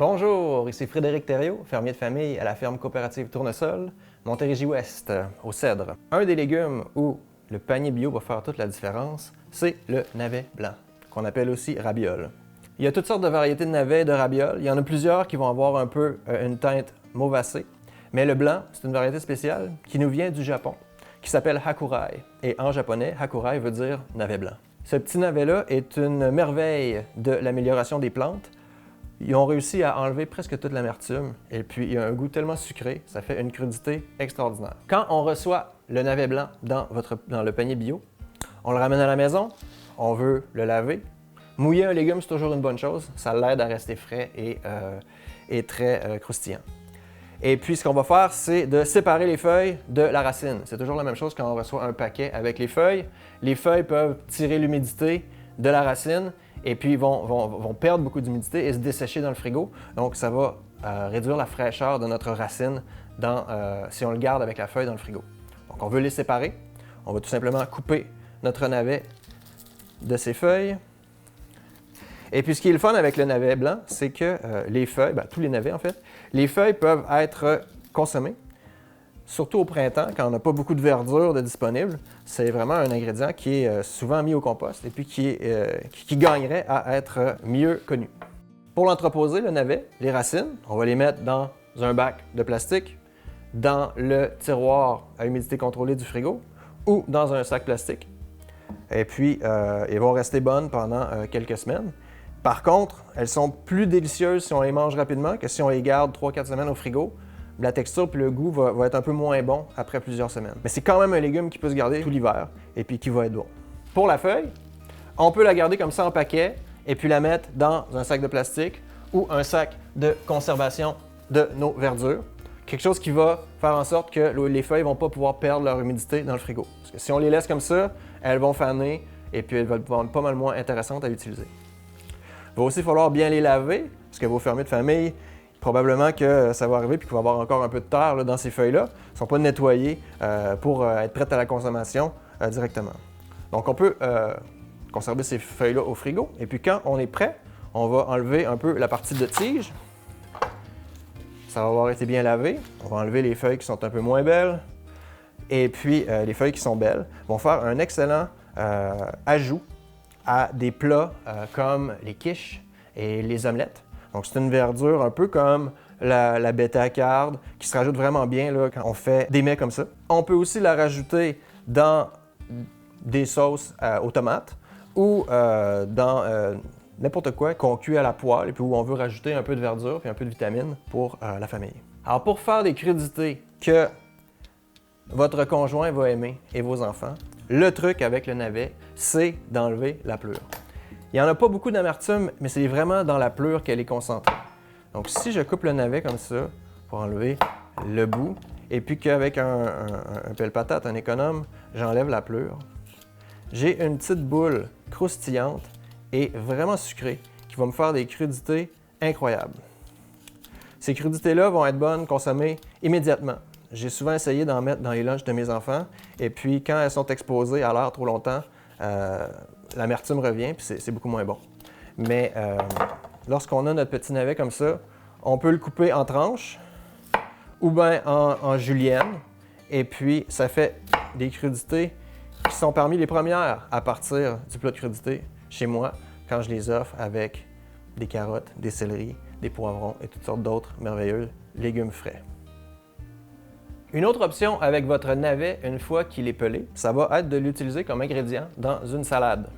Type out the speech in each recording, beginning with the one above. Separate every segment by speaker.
Speaker 1: Bonjour, ici Frédéric Thériault, fermier de famille à la ferme coopérative Tournesol, Montérégie-Ouest, au Cèdre. Un des légumes où le panier bio va faire toute la différence, c'est le navet blanc, qu'on appelle aussi rabiole. Il y a toutes sortes de variétés de navets et de rabiole. Il y en a plusieurs qui vont avoir un peu une teinte mauvacée, mais le blanc, c'est une variété spéciale qui nous vient du Japon, qui s'appelle hakurai. Et en japonais, hakurai veut dire navet blanc. Ce petit navet-là est une merveille de l'amélioration des plantes. Ils ont réussi à enlever presque toute l'amertume et puis il y a un goût tellement sucré, ça fait une crudité extraordinaire. Quand on reçoit le navet blanc dans le panier bio, on le ramène à la maison, on veut le laver. Mouiller un légume, c'est toujours une bonne chose, ça l'aide à rester frais et très croustillant. Et puis ce qu'on va faire, c'est de séparer les feuilles de la racine. C'est toujours la même chose quand on reçoit un paquet avec les feuilles. Les feuilles peuvent tirer l'humidité de la racine et puis vont perdre beaucoup d'humidité et se dessécher dans le frigo. Donc ça va réduire la fraîcheur de notre racine si on le garde avec la feuille dans le frigo. Donc on veut les séparer. On va tout simplement couper notre navet de ses feuilles. Et puis ce qui est le fun avec le navet blanc, c'est que les feuilles, tous les navets en fait, les feuilles peuvent être consommées, surtout au printemps, quand on n'a pas beaucoup de verdure de disponible. C'est vraiment un ingrédient qui est souvent mis au compost et puis qui gagnerait à être mieux connu. Pour l'entreposer, le navet, les racines, on va les mettre dans un bac de plastique, dans le tiroir à humidité contrôlée du frigo ou dans un sac plastique. Et puis, ils vont rester bonnes pendant quelques semaines. Par contre, elles sont plus délicieuses si on les mange rapidement que si on les garde 3-4 semaines au frigo. La texture et le goût va être un peu moins bon après plusieurs semaines. Mais c'est quand même un légume qui peut se garder tout l'hiver et puis qui va être bon. Pour la feuille, on peut la garder comme ça en paquet et puis la mettre dans un sac de plastique ou un sac de conservation de nos verdures. Quelque chose qui va faire en sorte que les feuilles ne vont pas pouvoir perdre leur humidité dans le frigo. Parce que si on les laisse comme ça, elles vont faner et puis elles vont être pas mal moins intéressantes à utiliser. Il va aussi falloir bien les laver, parce que vos fermiers de famille, probablement que ça va arriver puis qu'il va y avoir encore un peu de terre dans ces feuilles-là. Ils ne sont pas nettoyés pour être prêtes à la consommation directement. Donc on peut conserver ces feuilles-là au frigo. Et puis quand on est prêt, on va enlever un peu la partie de tige. Ça va avoir été bien lavé. On va enlever les feuilles qui sont un peu moins belles. Et puis les feuilles qui sont belles vont faire un excellent ajout à des plats comme les quiches et les omelettes. Donc c'est une verdure un peu comme la bêta-carde qui se rajoute vraiment bien là, quand on fait des mets comme ça. On peut aussi la rajouter dans des sauces aux tomates ou dans n'importe quoi qu'on cuit à la poêle et puis où on veut rajouter un peu de verdure et un peu de vitamine pour la famille. Alors pour faire des crudités que votre conjoint va aimer et vos enfants, le truc avec le navet, c'est d'enlever la pleure. Il n'y en a pas beaucoup d'amertume, mais c'est vraiment dans la pleure qu'elle est concentrée. Donc si je coupe le navet comme ça, pour enlever le bout, et puis qu'avec un pelle-patate, un économe, j'enlève la pleure, j'ai une petite boule croustillante et vraiment sucrée qui va me faire des crudités incroyables. Ces crudités-là vont être bonnes consommées immédiatement. J'ai souvent essayé d'en mettre dans les lunchs de mes enfants et puis quand elles sont exposées à l'air trop longtemps, l'amertume revient puis c'est beaucoup moins bon. Mais lorsqu'on a notre petit navet comme ça, on peut le couper en tranches ou bien en julienne et puis ça fait des crudités qui sont parmi les premières à partir du plat de crudité chez moi quand je les offre avec des carottes, des céleris, des poivrons et toutes sortes d'autres merveilleux légumes frais. Une autre option avec votre navet, une fois qu'il est pelé, ça va être de l'utiliser comme ingrédient dans une salade.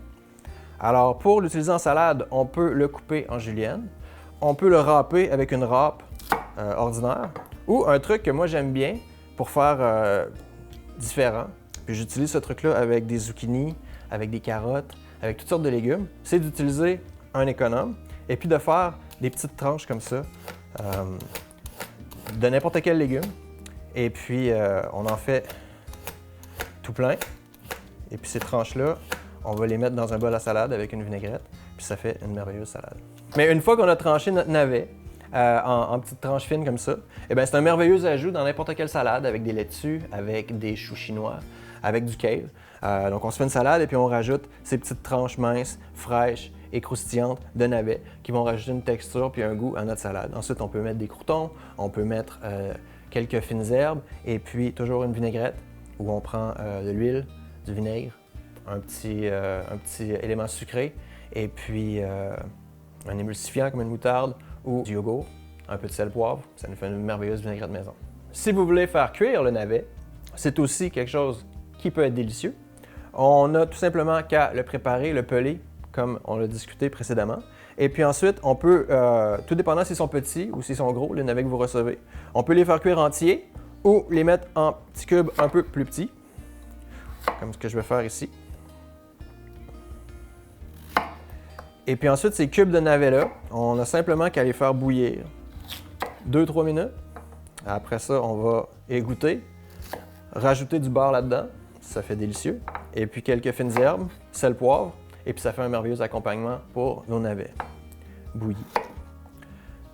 Speaker 1: Alors pour l'utiliser en salade, on peut le couper en julienne, on peut le râper avec une râpe ordinaire, ou un truc que moi j'aime bien pour faire différent, puis j'utilise ce truc-là avec des zucchini, avec des carottes, avec toutes sortes de légumes, c'est d'utiliser un économe et puis de faire des petites tranches comme ça de n'importe quel légume. Et puis, on en fait tout plein. Et puis ces tranches-là, on va les mettre dans un bol à salade avec une vinaigrette. Puis ça fait une merveilleuse salade. Mais une fois qu'on a tranché notre navet en petites tranches fines comme ça, eh bien, c'est un merveilleux ajout dans n'importe quelle salade avec des laitues, avec des choux chinois, avec du kale. Donc on se fait une salade et puis on rajoute ces petites tranches minces, fraîches et croustillantes de navets qui vont rajouter une texture puis un goût à notre salade. Ensuite, on peut mettre des croûtons, on peut mettre quelques fines herbes et puis toujours une vinaigrette où on prend de l'huile, du vinaigre, un petit élément sucré et puis un émulsifiant comme une moutarde ou du yogourt, un peu de sel poivre, ça nous fait une merveilleuse vinaigrette maison. Si vous voulez faire cuire le navet, c'est aussi quelque chose qui peut être délicieux. On n'a tout simplement qu'à le préparer, le peler, comme on l'a discuté précédemment. Et puis ensuite, on peut, tout dépendant s'ils sont petits ou s'ils sont gros, les navets que vous recevez, on peut les faire cuire entiers ou les mettre en petits cubes un peu plus petits, comme ce que je vais faire ici. Et puis ensuite, ces cubes de navets-là, on a simplement qu'à les faire bouillir 2-3 minutes. Après ça, on va égoutter, rajouter du beurre là-dedans, ça fait délicieux. Et puis quelques fines herbes, sel, poivre, et puis ça fait un merveilleux accompagnement pour nos navets bouillis.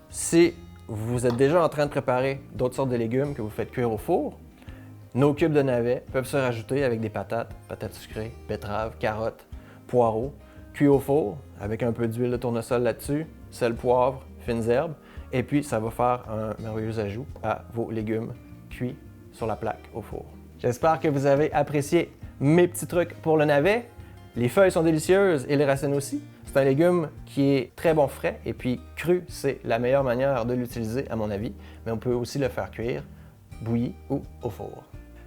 Speaker 1: Si vous êtes déjà en train de préparer d'autres sortes de légumes que vous faites cuire au four, nos cubes de navets peuvent se rajouter avec des patates sucrées, betteraves, carottes, poireaux, cuits au four avec un peu d'huile de tournesol là-dessus, sel, poivre, fines herbes, et puis ça va faire un merveilleux ajout à vos légumes cuits sur la plaque au four. J'espère que vous avez apprécié mes petits trucs pour le navet. Les feuilles sont délicieuses et les racines aussi. C'est un légume qui est très bon frais et puis cru, c'est la meilleure manière de l'utiliser à mon avis, mais on peut aussi le faire cuire, bouilli ou au four.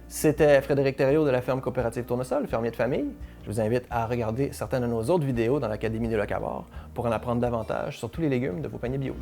Speaker 1: C'était Frédéric Thériault de la ferme coopérative Tournesol, fermier de famille. Je vous invite à regarder certaines de nos autres vidéos dans l'Académie des locavores pour en apprendre davantage sur tous les légumes de vos paniers bio.